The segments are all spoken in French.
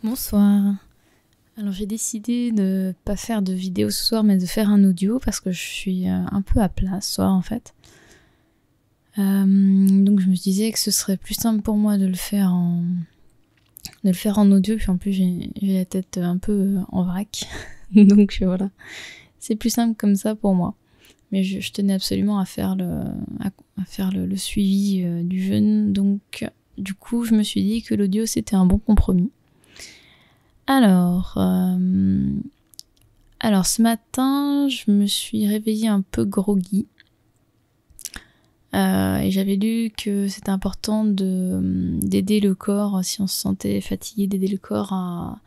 Bonsoir. Alors j'ai décidé de pas faire de vidéo ce soir mais de faire un audio parce que je suis un peu à plat ce soir en fait. Donc je me disais que ce serait plus simple pour moi de le faire en audio, puis en plus j'ai la tête un peu en vrac. Donc voilà. C'est plus simple comme ça pour moi. Mais je tenais absolument à faire le suivi du jeûne, donc du coup je me suis dit que l'audio c'était un bon compromis. Alors ce matin, je me suis réveillée un peu groggy. Et j'avais lu que c'était important d'aider le corps, si on se sentait fatigué, d'aider le corps à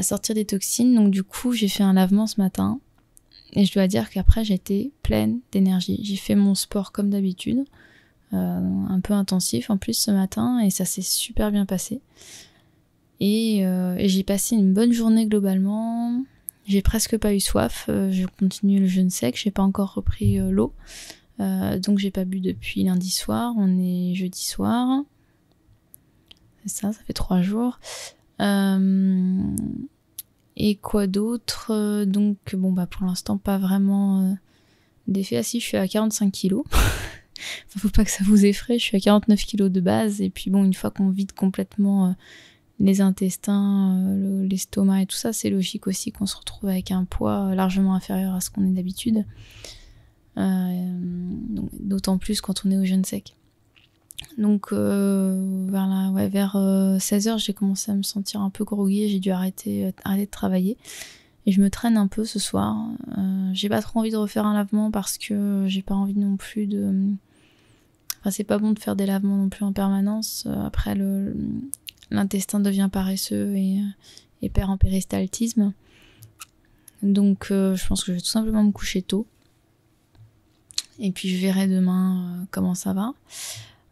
sortir des toxines. Donc du coup, j'ai fait un lavement ce matin. Et je dois dire qu'après, j'étais pleine d'énergie. J'ai fait mon sport comme d'habitude, un peu intensif en plus ce matin, et ça s'est super bien passé. Et j'ai passé une bonne journée globalement. J'ai presque pas eu soif. Je continue le jeûne sec. J'ai pas encore repris l'eau. Donc j'ai pas bu depuis lundi soir. On est jeudi soir. C'est ça fait 3 jours. Et quoi d'autre? Donc bon bah pour l'instant pas vraiment d'effet. Ah si, je suis à 45 kilos. Enfin, faut pas que ça vous effraie. Je suis à 49 kilos de base. Et puis bon, une fois qu'on vide complètement les intestins, l'estomac et tout ça, c'est logique aussi qu'on se retrouve avec un poids largement inférieur à ce qu'on est d'habitude. D'autant plus quand on est au jeûne sec. Donc vers 16h, j'ai commencé à me sentir un peu groggy, j'ai dû arrêter de travailler. Et je me traîne un peu ce soir. J'ai pas trop envie de refaire un lavement parce que j'ai pas envie non plus de... Enfin, c'est pas bon de faire des lavements non plus en permanence. Après, l'intestin devient paresseux et perd en péristaltisme. Donc je pense que je vais tout simplement me coucher tôt. Et puis je verrai demain comment ça va.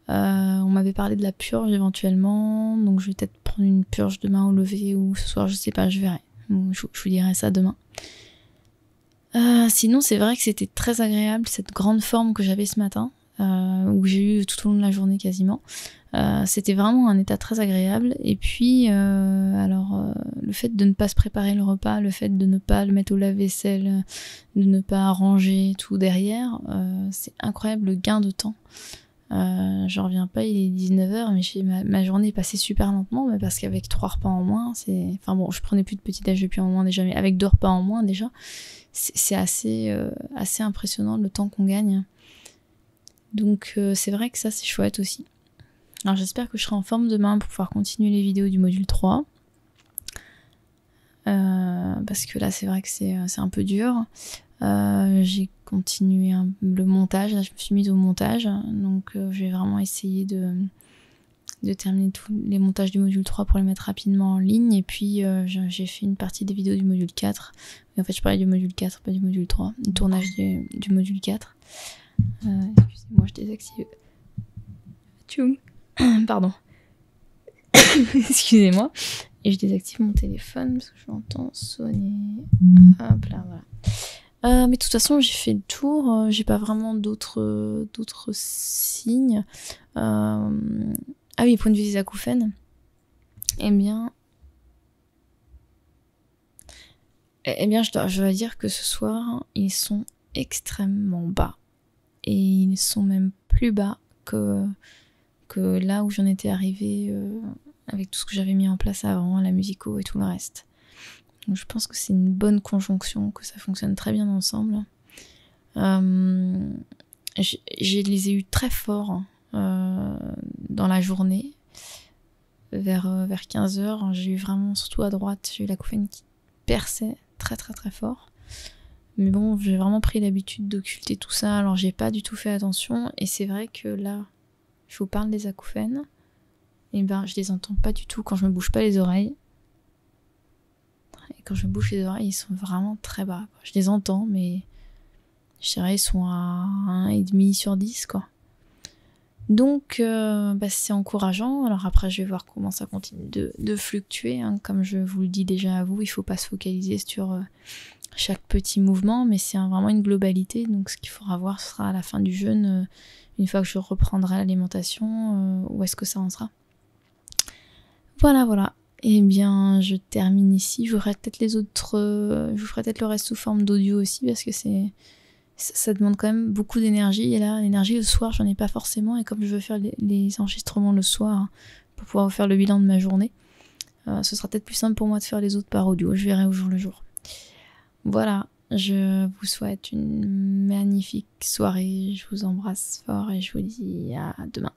On m'avait parlé de la purge éventuellement, donc je vais peut-être prendre une purge demain au lever ou ce soir, je sais pas, je verrai. Je vous dirai ça demain. Sinon, c'est vrai que c'était très agréable cette grande forme que j'avais ce matin, où j'ai eu tout au long de la journée quasiment. C'était vraiment un état très agréable. Et puis, le fait de ne pas se préparer le repas, le fait de ne pas le mettre au lave-vaisselle, de ne pas ranger tout derrière, c'est incroyable le gain de temps. J'en reviens pas, il est 19h, mais ma journée est passée super lentement, mais parce qu'avec 3 repas en moins, enfin bon, je prenais plus de petit-déj depuis un moment déjà, mais avec 2 repas en moins déjà, c'est assez impressionnant le temps qu'on gagne. Donc c'est vrai que ça c'est chouette aussi. Alors j'espère que je serai en forme demain pour pouvoir continuer les vidéos du module 3. Parce que là c'est vrai que c'est un peu dur. J'ai continué le montage, là je me suis mise au montage, donc je vais vraiment essayer de terminer tous les montages du module 3 pour les mettre rapidement en ligne. Et puis j'ai fait une partie des vidéos du module 4. Mais en fait je parlais du module 4, pas du module 3, le tournage du module 4. Excusez-moi, je désactive. Tchoum. Pardon. Excusez-moi. Et je désactive mon téléphone parce que je l'entends sonner. Hop là, voilà. Mais de toute façon, j'ai fait le tour. J'ai pas vraiment d'autres signes. Ah oui, point de vue des acouphènes. Eh bien, je dois dire que ce soir, ils sont extrêmement bas. Et ils sont même plus bas que là où j'en étais arrivée avec tout ce que j'avais mis en place avant, la musico et tout le reste. Donc je pense que c'est une bonne conjonction, que ça fonctionne très bien ensemble. Je les ai eus très forts dans la journée. Vers 15h, j'ai eu vraiment, surtout à droite, j'ai eu l'acouphène qui perçait très très très fort. Mais bon, j'ai vraiment pris l'habitude d'occulter tout ça, alors j'ai pas du tout fait attention. Et c'est vrai que là, je vous parle des acouphènes, et ben je les entends pas du tout quand je me bouge pas les oreilles. Et quand je me bouge les oreilles, ils sont vraiment très bas, quoi. Je les entends, mais je dirais ils sont à 1,5 sur 10, quoi. Donc c'est encourageant. Alors après je vais voir comment ça continue de fluctuer, hein. Comme je vous le dis déjà à vous, il faut pas se focaliser sur chaque petit mouvement, mais c'est vraiment une globalité. Donc ce qu'il faudra voir, ce sera à la fin du jeûne, une fois que je reprendrai l'alimentation, où est-ce que ça en sera. Voilà. Eh bien, je termine ici. Je vous ferai peut-être les autres. Je vous ferai peut-être le reste sous forme d'audio aussi parce que ça demande quand même beaucoup d'énergie. Et là, l'énergie le soir, j'en ai pas forcément. Et comme je veux faire les enregistrements le soir pour pouvoir faire le bilan de ma journée, ce sera peut-être plus simple pour moi de faire les autres par audio. Je verrai au jour le jour. Voilà, je vous souhaite une magnifique soirée. Je vous embrasse fort et je vous dis à demain.